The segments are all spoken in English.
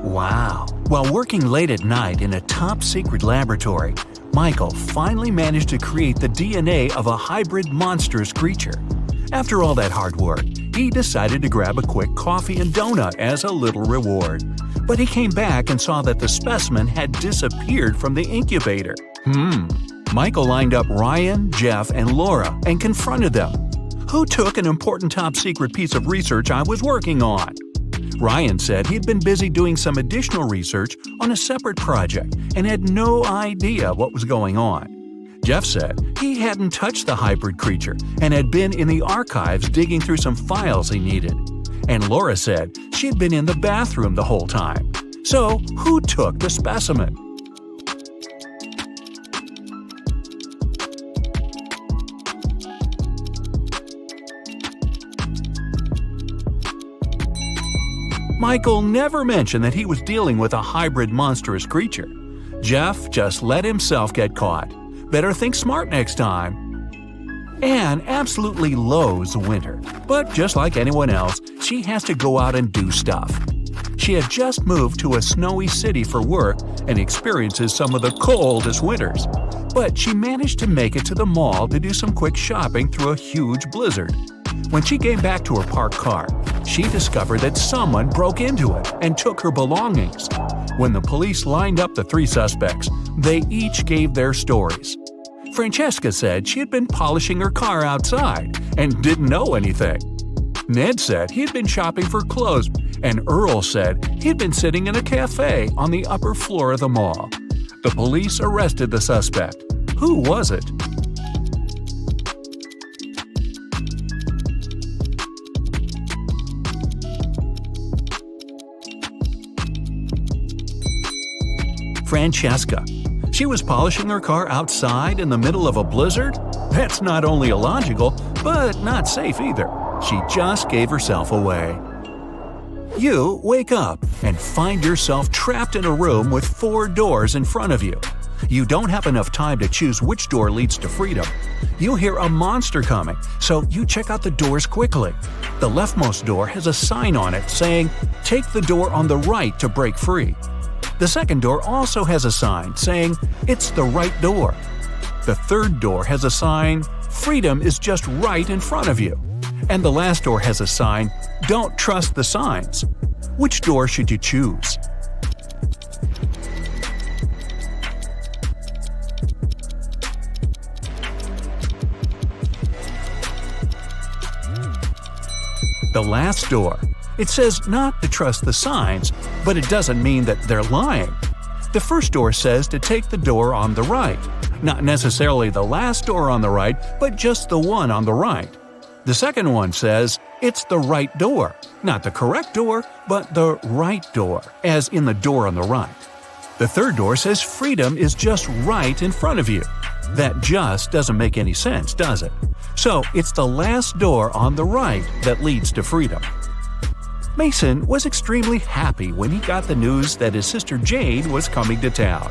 Wow! While working late at night in a top-secret laboratory, Michael finally managed to create the DNA of a hybrid monstrous creature. After all that hard work, he decided to grab a quick coffee and donut as a little reward. But he came back and saw that the specimen had disappeared from the incubator. Michael lined up Ryan, Jeff, and Laura and confronted them. Who took an important top-secret piece of research I was working on? Ryan said he'd been busy doing some additional research on a separate project and had no idea what was going on. Jeff said he hadn't touched the hybrid creature and had been in the archives digging through some files he needed. And Laura said she'd been in the bathroom the whole time. So, who took the specimen? Michael never mentioned that he was dealing with a hybrid monstrous creature. Jeff just let himself get caught. Better think smart next time. Anne absolutely loathes winter, but just like anyone else, she has to go out and do stuff. She had just moved to a snowy city for work and experiences some of the coldest winters. But she managed to make it to the mall to do some quick shopping through a huge blizzard. When she came back to her parked car, she discovered that someone broke into it and took her belongings. When the police lined up the three suspects, they each gave their stories. Francesca said she had been polishing her car outside and didn't know anything. Ned said he had been shopping for clothes, and Earl said he'd been sitting in a cafe on the upper floor of the mall. The police arrested the suspect. Who was it? Francesca. She was polishing her car outside in the middle of a blizzard? That's not only illogical, but not safe either. She just gave herself away. You wake up and find yourself trapped in a room with 4 doors in front of you. You don't have enough time to choose which door leads to freedom. You hear a monster coming, so you check out the doors quickly. The leftmost door has a sign on it saying, "Take the door on the right to break free." The second door also has a sign saying, "It's the right door." The third door has a sign, "Freedom is just right in front of you." And the last door has a sign, "Don't trust the signs." Which door should you choose? The last door. It says not to trust the signs, but it doesn't mean that they're lying. The first door says to take the door on the right. Not necessarily the last door on the right, but just the one on the right. The second one says it's the right door. Not the correct door, but the right door, as in the door on the right. The third door says freedom is just right in front of you. That just doesn't make any sense, does it? So it's the last door on the right that leads to freedom. Mason was extremely happy when he got the news that his sister Jane was coming to town.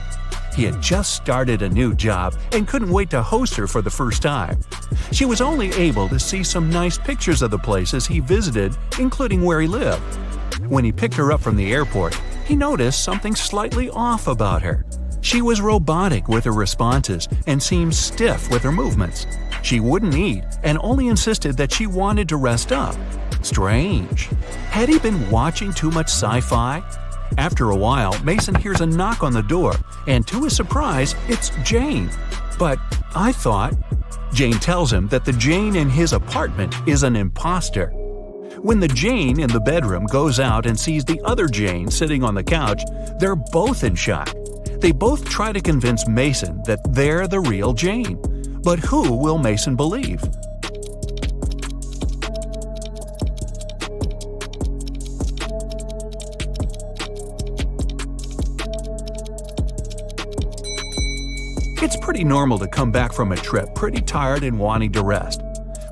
He had just started a new job and couldn't wait to host her for the first time. She was only able to see some nice pictures of the places he visited, including where he lived. When he picked her up from the airport, he noticed something slightly off about her. She was robotic with her responses and seemed stiff with her movements. She wouldn't eat and only insisted that she wanted to rest up. Strange. Had he been watching too much sci-fi? After a while, Mason hears a knock on the door, and to his surprise, it's Jane. But I thought... Jane tells him that the Jane in his apartment is an impostor. When the Jane in the bedroom goes out and sees the other Jane sitting on the couch, they're both in shock. They both try to convince Mason that they're the real Jane. But who will Mason believe? It's pretty normal to come back from a trip pretty tired and wanting to rest.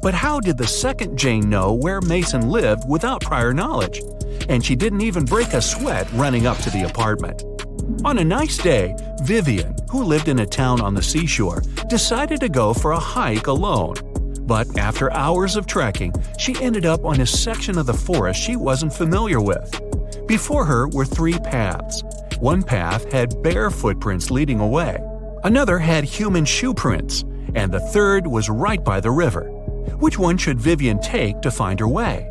But how did the second Jane know where Mason lived without prior knowledge? And she didn't even break a sweat running up to the apartment. On a nice day, Vivian, who lived in a town on the seashore, decided to go for a hike alone. But after hours of trekking, she ended up on a section of the forest she wasn't familiar with. Before her were three paths. One path had bare footprints leading away, another had human shoe prints, and the third was right by the river. Which one should Vivian take to find her way?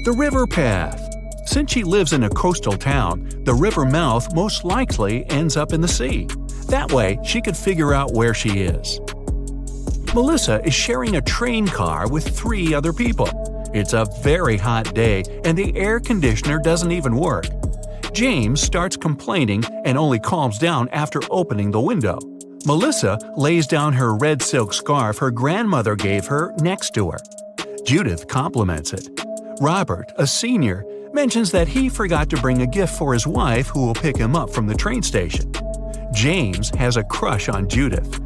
The river path. Since she lives in a coastal town, the river mouth most likely ends up in the sea. That way, she could figure out where she is. Melissa is sharing a train car with three other people. It's a very hot day and the air conditioner doesn't even work. James starts complaining and only calms down after opening the window. Melissa lays down her red silk scarf her grandmother gave her next to her. Judith compliments it. Robert, a senior, mentions that he forgot to bring a gift for his wife who will pick him up from the train station. James has a crush on Judith.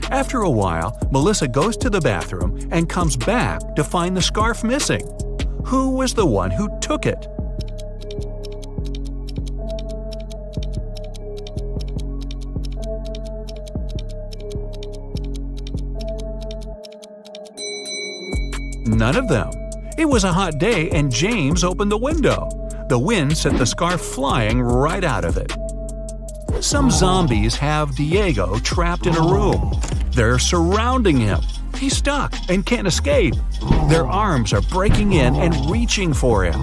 After a while, Melissa goes to the bathroom and comes back to find the scarf missing. Who was the one who took it? None of them. It was a hot day and James opened the window. The wind sent the scarf flying right out of it. Some zombies have Diego trapped in a room. They're surrounding him. He's stuck and can't escape. Their arms are breaking in and reaching for him.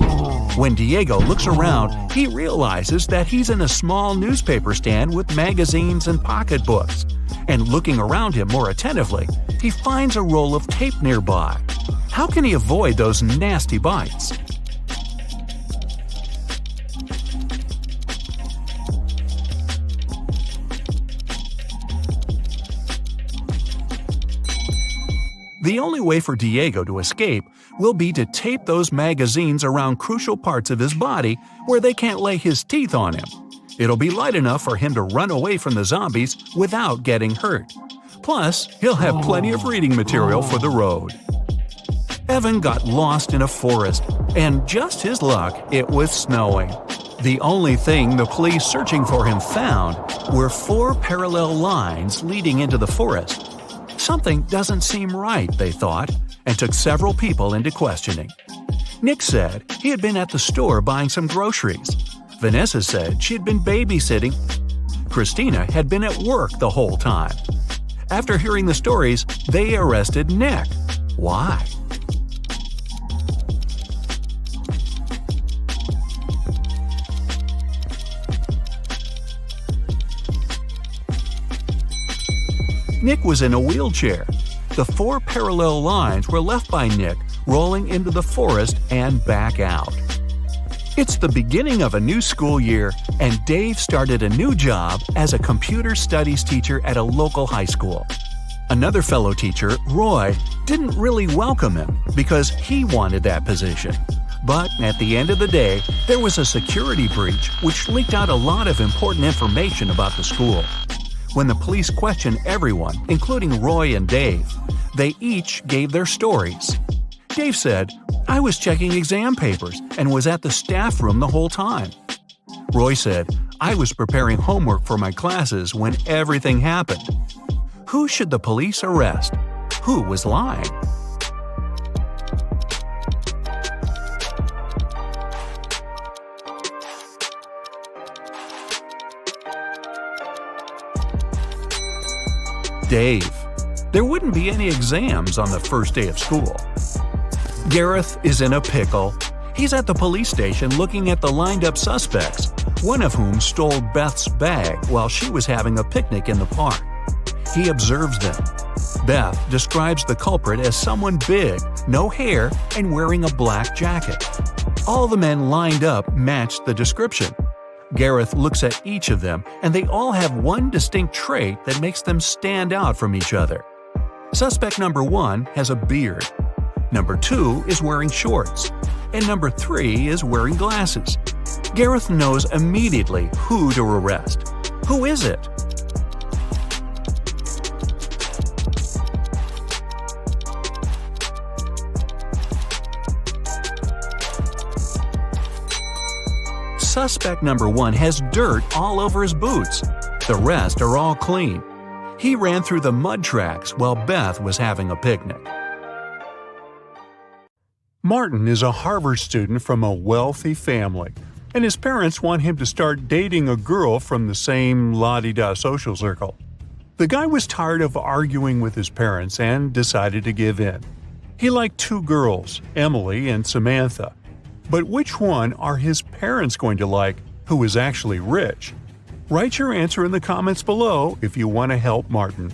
When Diego looks around, he realizes that he's in a small newspaper stand with magazines and pocketbooks. And looking around him more attentively, he finds a roll of tape nearby. How can he avoid those nasty bites? The only way for Diego to escape will be to tape those magazines around crucial parts of his body where they can't lay his teeth on him. It'll be light enough for him to run away from the zombies without getting hurt. Plus, he'll have plenty of reading material for the road. Evan got lost in a forest, and just his luck, it was snowing. The only thing the police searching for him found were 4 parallel lines leading into the forest. Something doesn't seem right, they thought, and took several people into questioning. Nick said he had been at the store buying some groceries. Vanessa said she had been babysitting. Christina had been at work the whole time. After hearing the stories, they arrested Nick. Why? Nick was in a wheelchair. The 4 parallel lines were left by Nick rolling into the forest and back out. It's the beginning of a new school year, and Dave started a new job as a computer studies teacher at a local high school. Another fellow teacher, Roy, didn't really welcome him because he wanted that position. But at the end of the day, there was a security breach which leaked out a lot of important information about the school. When the police questioned everyone, including Roy and Dave, they each gave their stories. Dave said, "I was checking exam papers and was at the staff room the whole time." Roy said, "I was preparing homework for my classes when everything happened." Who should the police arrest? Who was lying? Dave. There wouldn't be any exams on the first day of school. Gareth is in a pickle. He's at the police station looking at the lined-up suspects, one of whom stole Beth's bag while she was having a picnic in the park. He observes them. Beth describes the culprit as someone big, no hair, and wearing a black jacket. All the men lined up matched the description. Gareth looks at each of them, and they all have one distinct trait that makes them stand out from each other. Suspect number 1 has a beard. Number 2 is wearing shorts. And number 3 is wearing glasses. Gareth knows immediately who to arrest. Who is it? Suspect number 1 has dirt all over his boots. The rest are all clean. He ran through the mud tracks while Beth was having a picnic. Martin is a Harvard student from a wealthy family, and his parents want him to start dating a girl from the same la-di-da social circle. The guy was tired of arguing with his parents and decided to give in. He liked two girls, Emily and Samantha. But which one are his parents going to like, who is actually rich? Write your answer in the comments below if you want to help Martin.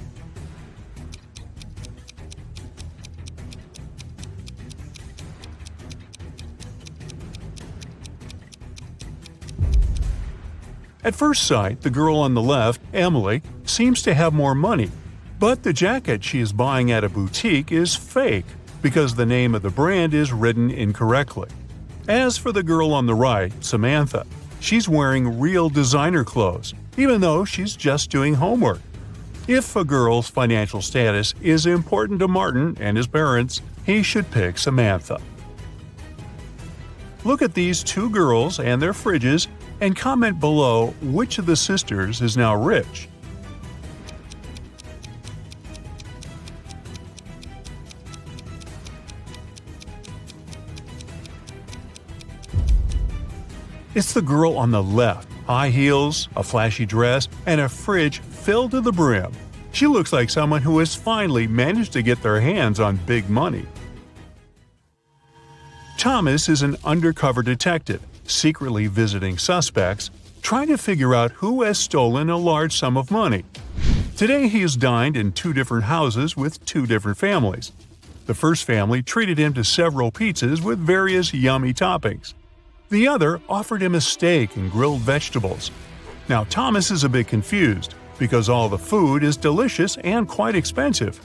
At first sight, the girl on the left, Emily, seems to have more money, but the jacket she is buying at a boutique is fake because the name of the brand is written incorrectly. As for the girl on the right, Samantha, she's wearing real designer clothes, even though she's just doing homework. If a girl's financial status is important to Martin and his parents, he should pick Samantha. Look at these two girls and their fridges and comment below which of the sisters is now rich. It's the girl on the left, high heels, a flashy dress, and a fridge filled to the brim. She looks like someone who has finally managed to get their hands on big money. Thomas is an undercover detective, secretly visiting suspects, trying to figure out who has stolen a large sum of money. Today he has dined in two different houses with two different families. The first family treated him to several pizzas with various yummy toppings. The other offered him a steak and grilled vegetables. Now Thomas is a bit confused, because all the food is delicious and quite expensive.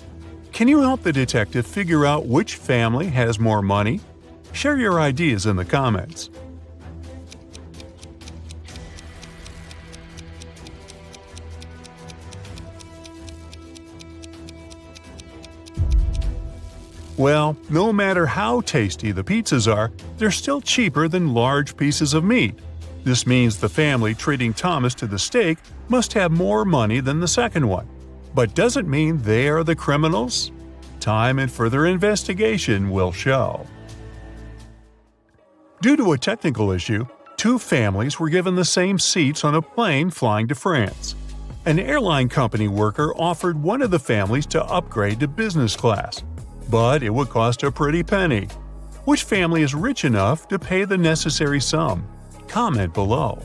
Can you help the detective figure out which family has more money? Share your ideas in the comments. Well, no matter how tasty the pizzas are, they're still cheaper than large pieces of meat. This means the family treating Thomas to the steak must have more money than the second one. But does it mean they are the criminals? Time and further investigation will show. Due to a technical issue, two families were given the same seats on a plane flying to France. An airline company worker offered one of the families to upgrade to business class, but it would cost a pretty penny. Which family is rich enough to pay the necessary sum? Comment below.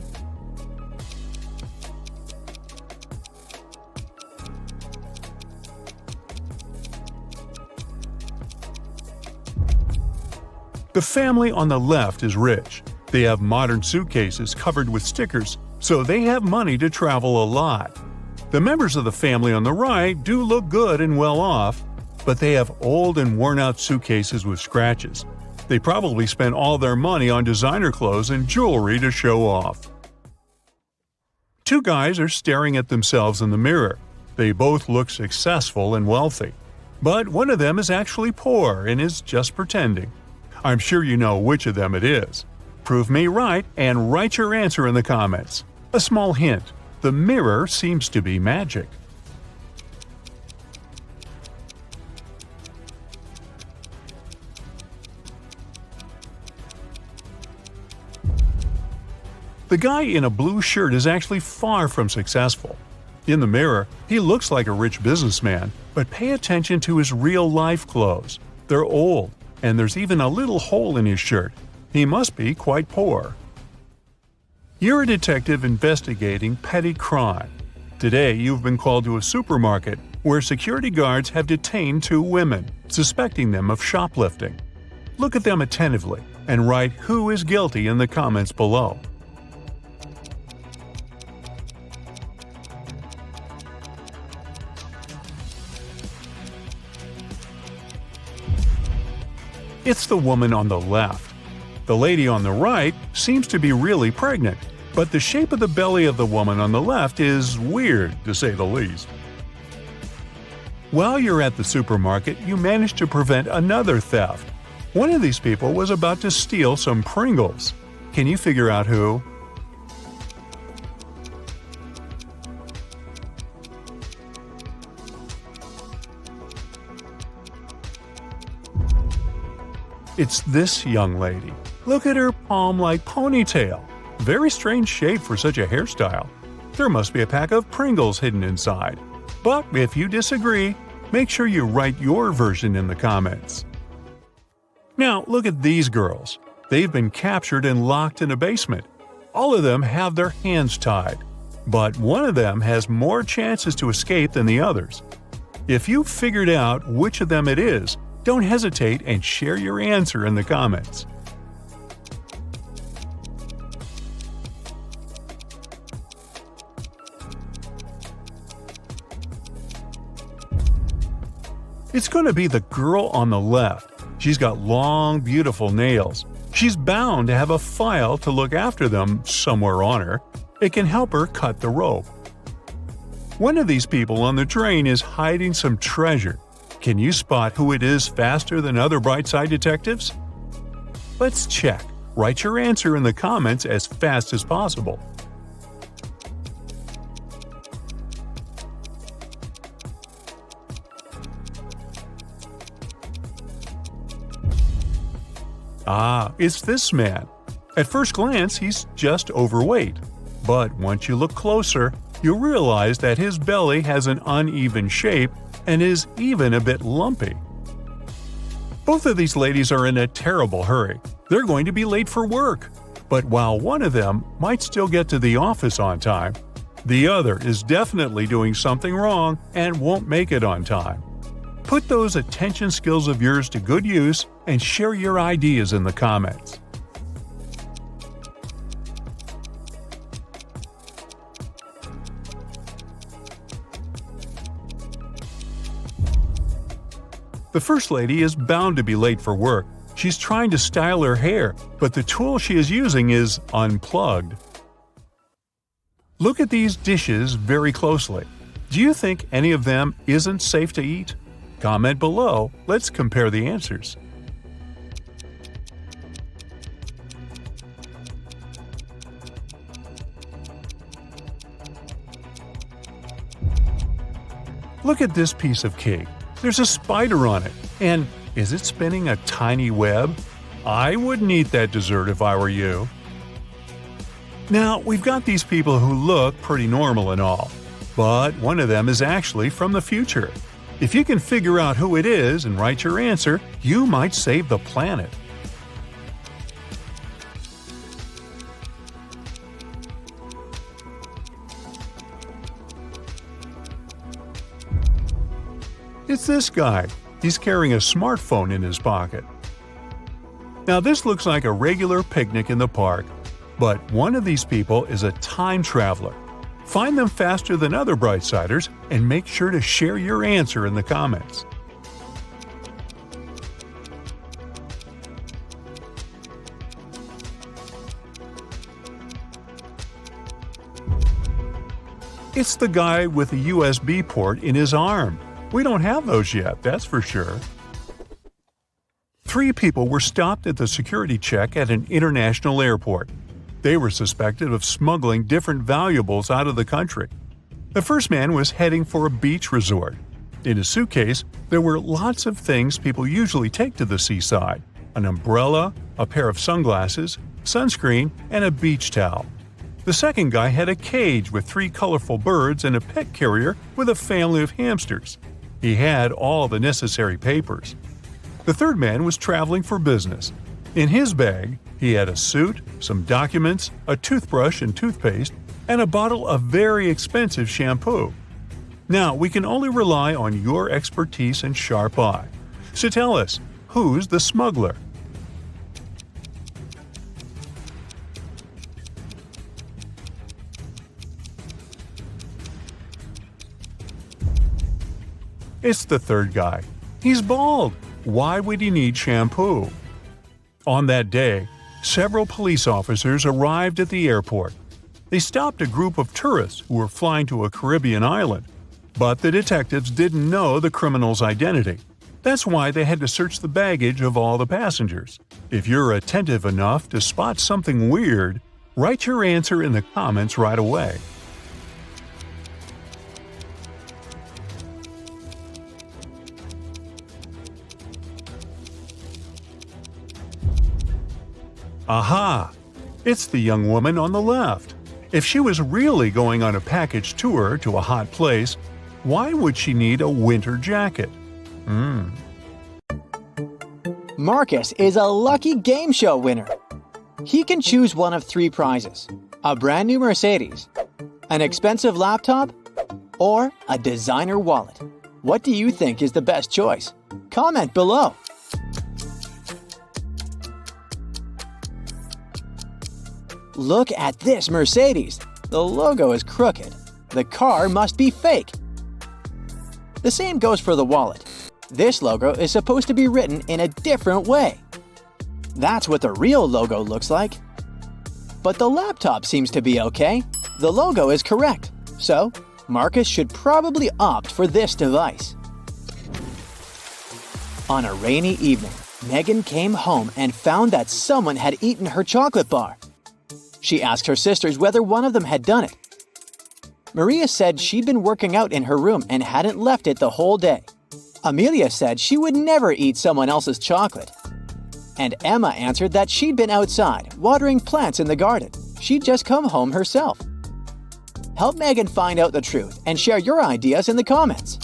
The family on the left is rich. They have modern suitcases covered with stickers, so they have money to travel a lot. The members of the family on the right do look good and well off, but they have old and worn-out suitcases with scratches. They probably spent all their money on designer clothes and jewelry to show off. Two guys are staring at themselves in the mirror. They both look successful and wealthy. But one of them is actually poor and is just pretending. I'm sure you know which of them it is. Prove me right and write your answer in the comments. A small hint: the mirror seems to be magic. The guy in a blue shirt is actually far from successful. In the mirror, he looks like a rich businessman, but pay attention to his real-life clothes. They're old, and there's even a little hole in his shirt. He must be quite poor. You're a detective investigating petty crime. Today, you've been called to a supermarket where security guards have detained two women, suspecting them of shoplifting. Look at them attentively and write who is guilty in the comments below. It's the woman on the left. The lady on the right seems to be really pregnant, but the shape of the belly of the woman on the left is weird, to say the least. While you're at the supermarket, you manage to prevent another theft. One of these people was about to steal some Pringles. Can you figure out who? It's this young lady. Look at her palm-like ponytail. Very strange shape for such a hairstyle. There must be a pack of Pringles hidden inside. But if you disagree, make sure you write your version in the comments. Now look at these girls. They've been captured and locked in a basement. All of them have their hands tied. But one of them has more chances to escape than the others. If you've figured out which of them it is, don't hesitate and share your answer in the comments. It's going to be the girl on the left. She's got long, beautiful nails. She's bound to have a file to look after them somewhere on her. It can help her cut the rope. One of these people on the train is hiding some treasure. Can you spot who it is faster than other Brightside detectives? Let's check. Write your answer in the comments as fast as possible. It's this man. At first glance, he's just overweight. But once you look closer, you'll realize that his belly has an uneven shape and is even a bit lumpy. Both of these ladies are in a terrible hurry. They're going to be late for work. But while one of them might still get to the office on time, the other is definitely doing something wrong and won't make it on time. Put those attention skills of yours to good use and share your ideas in the comments. The first lady is bound to be late for work. She's trying to style her hair, but the tool she is using is unplugged. Look at these dishes very closely. Do you think any of them isn't safe to eat? Comment below. Let's compare the answers. Look at this piece of cake. There's a spider on it. And is it spinning a tiny web? I wouldn't eat that dessert if I were you. Now, we've got these people who look pretty normal and all, but one of them is actually from the future. If you can figure out who it is and write your answer, you might save the planet. It's this guy. He's carrying a smartphone in his pocket. Now this looks like a regular picnic in the park, but one of these people is a time traveler. Find them faster than other Brightsiders and make sure to share your answer in the comments. It's the guy with a USB port in his arm. We don't have those yet, that's for sure. 3 people were stopped at the security check at an international airport. They were suspected of smuggling different valuables out of the country. The first man was heading for a beach resort. In his suitcase, there were lots of things people usually take to the seaside: an umbrella, a pair of sunglasses, sunscreen, and a beach towel. The second guy had a cage with 3 colorful birds and a pet carrier with a family of hamsters. He had all the necessary papers. The third man was traveling for business. In his bag, he had a suit, some documents, a toothbrush and toothpaste, and a bottle of very expensive shampoo. Now, we can only rely on your expertise and sharp eye. So tell us, who's the smuggler? It's the third guy. He's bald. Why would he need shampoo? On that day, several police officers arrived at the airport. They stopped a group of tourists who were flying to a Caribbean island. But the detectives didn't know the criminal's identity. That's why they had to search the baggage of all the passengers. If you're attentive enough to spot something weird, write your answer in the comments right away. Aha! It's the young woman on the left. If she was really going on a package tour to a hot place, why would she need a winter jacket? Marcus is a lucky game show winner. He can choose one of 3 prizes: a brand new Mercedes, an expensive laptop, or a designer wallet. What do you think is the best choice? Comment below. Look at this Mercedes. The logo is crooked. The car must be fake. The same goes for the wallet. This logo is supposed to be written in a different way. That's what the real logo looks like. But the laptop seems to be okay. The logo is correct. So, Marcus should probably opt for this device. On a rainy evening, Megan came home and found that someone had eaten her chocolate bar. She asked her sisters whether one of them had done it. Maria said she'd been working out in her room and hadn't left it the whole day. Amelia said she would never eat someone else's chocolate. And Emma answered that she'd been outside, watering plants in the garden. She'd just come home herself. Help Megan find out the truth and share your ideas in the comments.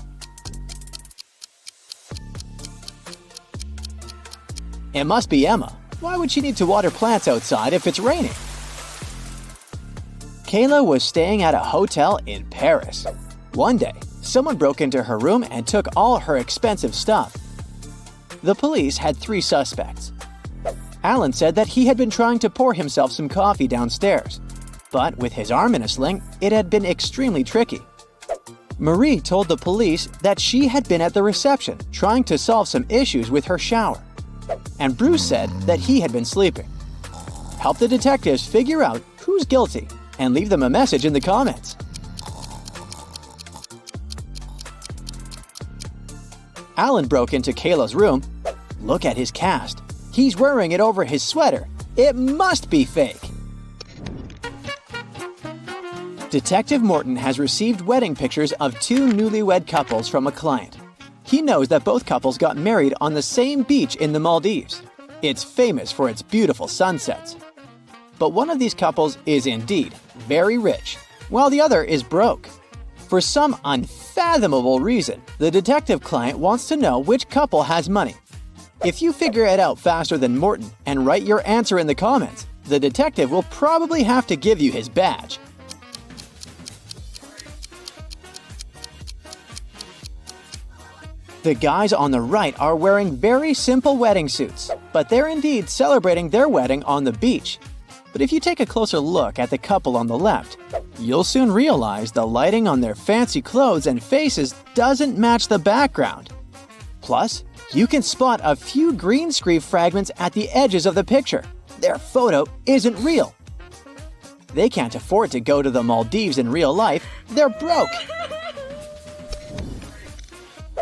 It must be Emma. Why would she need to water plants outside if it's raining? Kayla was staying at a hotel in Paris. One day, someone broke into her room and took all her expensive stuff. The police had 3 suspects. Alan said that he had been trying to pour himself some coffee downstairs, but with his arm in a sling, it had been extremely tricky. Marie told the police that she had been at the reception trying to solve some issues with her shower. And Bruce said that he had been sleeping. Help the detectives figure out who's guilty and leave them a message in the comments. Alan broke into Kayla's room. Look at his cast. He's wearing it over his sweater. It must be fake. Detective Morton has received wedding pictures of 2 newlywed couples from a client. He knows that both couples got married on the same beach in the Maldives. It's famous for its beautiful sunsets. But one of these couples is indeed very rich, while the other is broke. For some unfathomable reason, the detective client wants to know which couple has money. If you figure it out faster than Morton and write your answer in the comments, the detective will probably have to give you his badge. The guys on the right are wearing very simple wedding suits, but they're indeed celebrating their wedding on the beach. But if you take a closer look at the couple on the left, you'll soon realize the lighting on their fancy clothes and faces doesn't match the background. Plus, you can spot a few green screen fragments at the edges of the picture. Their photo isn't real. They can't afford to go to the Maldives in real life. They're broke.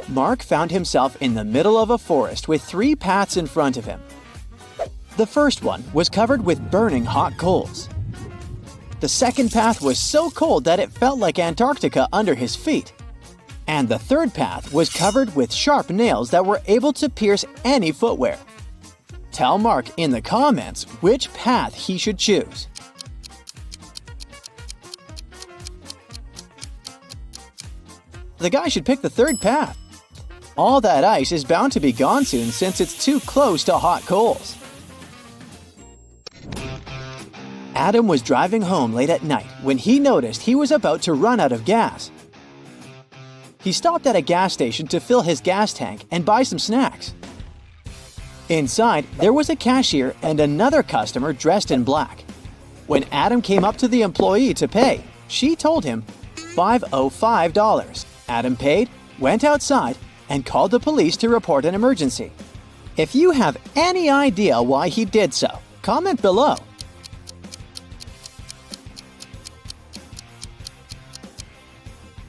Mark found himself in the middle of a forest with 3 paths in front of him. The first one was covered with burning hot coals. The second path was so cold that it felt like Antarctica under his feet. And the third path was covered with sharp nails that were able to pierce any footwear. Tell Mark in the comments which path he should choose. The guy should pick the third path. All that ice is bound to be gone soon since it's too close to hot coals. Adam was driving home late at night when he noticed he was about to run out of gas. He stopped at a gas station to fill his gas tank and buy some snacks. Inside, there was a cashier and another customer dressed in black. When Adam came up to the employee to pay, she told him $505. Adam paid, went outside, and called the police to report an emergency. If you have any idea why he did so, comment below.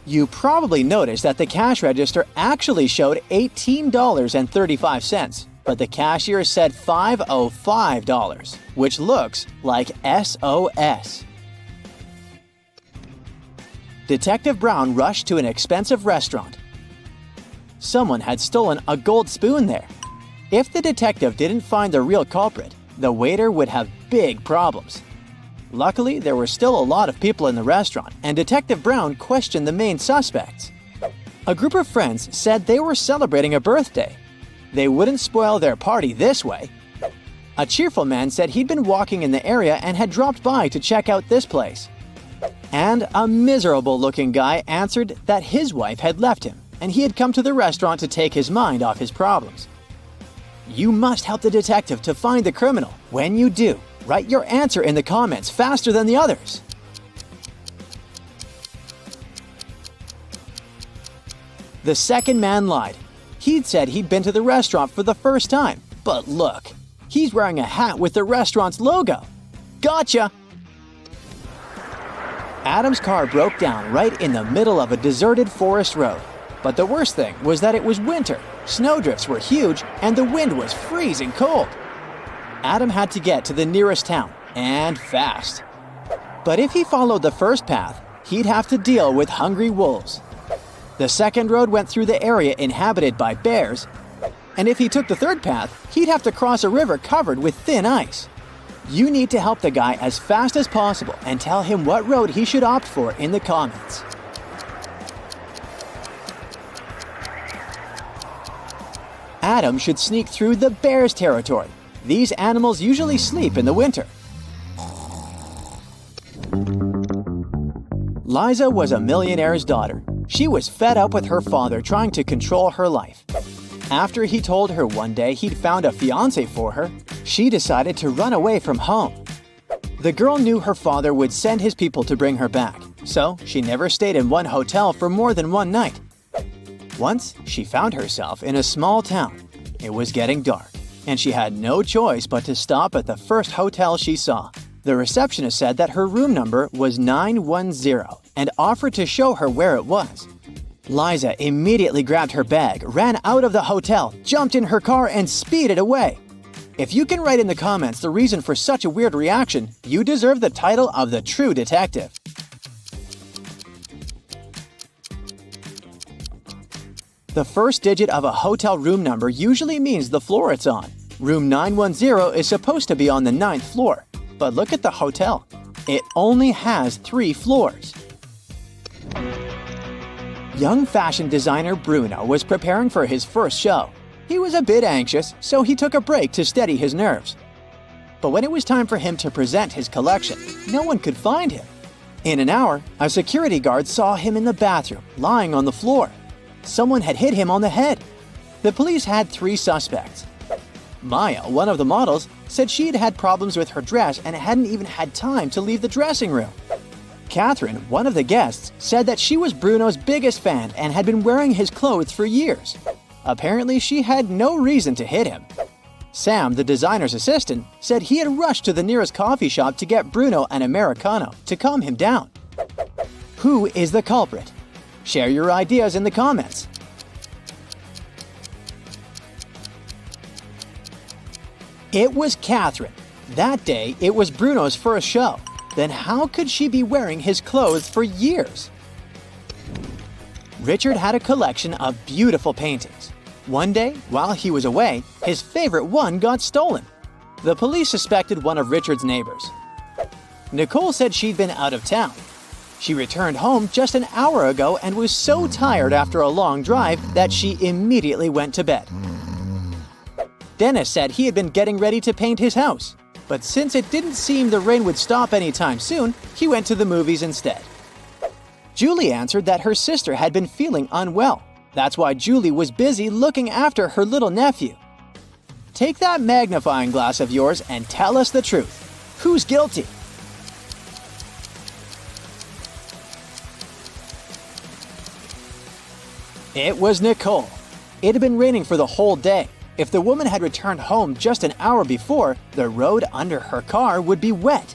You probably noticed that the cash register actually showed $18.35, but the cashier said $505, which looks like SOS. Detective Brown rushed to an expensive restaurant. Someone had stolen a gold spoon there. If the detective didn't find the real culprit, the waiter would have big problems. Luckily, there were still a lot of people in the restaurant, and Detective Brown questioned the main suspects. A group of friends said they were celebrating a birthday. They wouldn't spoil their party this way. A cheerful man said he'd been walking in the area and had dropped by to check out this place. And a miserable-looking guy answered that his wife had left him, and he had come to the restaurant to take his mind off his problems. You must help the detective to find the criminal. When you do, write your answer in the comments faster than the others. The second man lied. He'd said he'd been to the restaurant for the first time, but look, he's wearing a hat with the restaurant's logo. Gotcha! Adam's car broke down right in the middle of a deserted forest road. But the worst thing was that it was winter, snowdrifts were huge, and the wind was freezing cold. Adam had to get to the nearest town, and fast. But if he followed the first path, he'd have to deal with hungry wolves. The second road went through the area inhabited by bears, and if he took the third path, he'd have to cross a river covered with thin ice. You need to help the guy as fast as possible and tell him what road he should opt for in the comments. Adam should sneak through the bear's territory. These animals usually sleep in the winter. Liza was a millionaire's daughter. She was fed up with her father trying to control her life. After he told her one day he'd found a fiancé for her, she decided to run away from home. The girl knew her father would send his people to bring her back, so she never stayed in one hotel for more than one night. Once, she found herself in a small town. It was getting dark, and she had no choice but to stop at the first hotel she saw. The receptionist said that her room number was 910 and offered to show her where it was. Liza immediately grabbed her bag, ran out of the hotel, jumped in her car, and speeded away. If you can write in the comments the reason for such a weird reaction, you deserve the title of the true detective. The first digit of a hotel room number usually means the floor it's on. Room 910 is supposed to be on the 9th floor, but look at the hotel. It only has 3 floors. Young fashion designer Bruno was preparing for his first show. He was a bit anxious, so he took a break to steady his nerves. But when it was time for him to present his collection, no one could find him. In an hour, a security guard saw him in the bathroom, lying on the floor. Someone had hit him on the head. The police had 3 suspects. Maya, one of the models, said she'd had problems with her dress and hadn't even had time to leave the dressing room. Catherine, one of the guests, said that she was Bruno's biggest fan and had been wearing his clothes for years. Apparently, she had no reason to hit him. Sam, the designer's assistant, said he had rushed to the nearest coffee shop to get Bruno an Americano to calm him down. Who is the culprit? Share your ideas in the comments. It was Catherine. That day, it was Bruno's first show. Then how could she be wearing his clothes for years? Richard had a collection of beautiful paintings. One day, while he was away, his favorite one got stolen. The police suspected one of Richard's neighbors. Nicole said she'd been out of town. She returned home just an hour ago and was so tired after a long drive that she immediately went to bed. Dennis said he had been getting ready to paint his house, but since it didn't seem the rain would stop anytime soon, he went to the movies instead. Julie answered that her sister had been feeling unwell. That's why Julie was busy looking after her little nephew. Take that magnifying glass of yours and tell us the truth. Who's guilty? It was Nicole. It had been raining for the whole day. If the woman had returned home just an hour before, the road under her car would be wet.